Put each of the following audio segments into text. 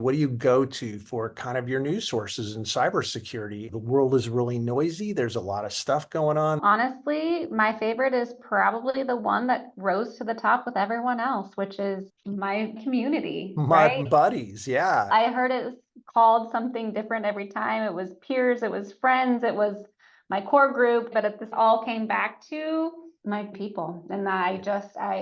What do you go to for kind of your news sources in cybersecurity? The world is really noisy. There's a lot of stuff going on. Honestly, my favorite is probably the one that rose to the top with everyone else, which is my community, My right? buddies, yeah. I heard it called something different every time. It was peers, it was friends, it was my core group, but this all came back to my people. And I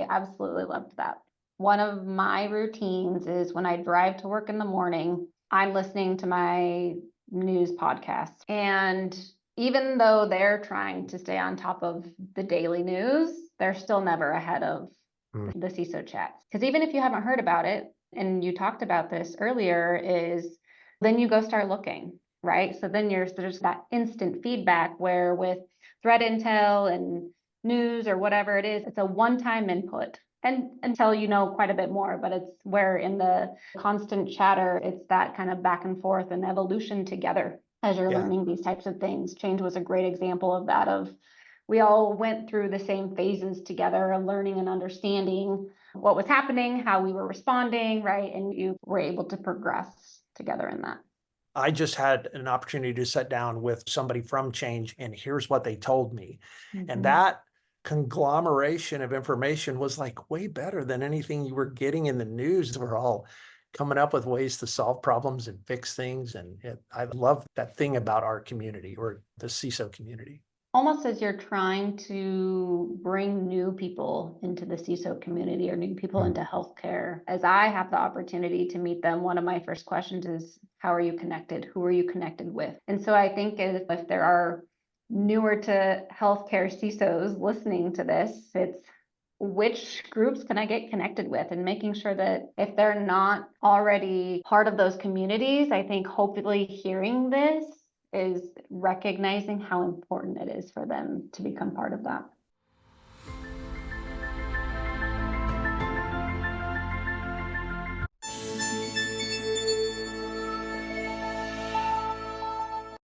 absolutely loved that. One of my routines is when I drive to work in the morning, I'm listening to my news podcast. And even though they're trying to stay on top of the daily news, they're still never ahead of Mm. the CISO chats. Because even if you haven't heard about it, and you talked about this earlier, is then you go start looking, right? So then there's that instant feedback where with threat intel and news or whatever it is, it's a one-time input. And until you know quite a bit more, but it's where in the constant chatter, it's that kind of back and forth and evolution together as you're Yeah. learning these types of things. Change was a great example of that, of we all went through the same phases together of learning and understanding what was happening, how we were responding, right? And you were able to progress together in that. I just had an opportunity to sit down with somebody from Change, and here's what they told me. And Mm-hmm. that conglomeration of information was like way better than anything you were getting in the news. We're all coming up with ways to solve problems and fix things. And I love that thing about our community, or the CISO community. Almost as you're trying to bring new people into the CISO community or new people Mm. into healthcare, as I have the opportunity to meet them, one of my first questions is, how are you connected? Who are you connected with? And so I think if there are newer to healthcare CISOs listening to this, it's which groups can I get connected with, and making sure that if they're not already part of those communities, I think hopefully hearing this is recognizing how important it is for them to become part of that.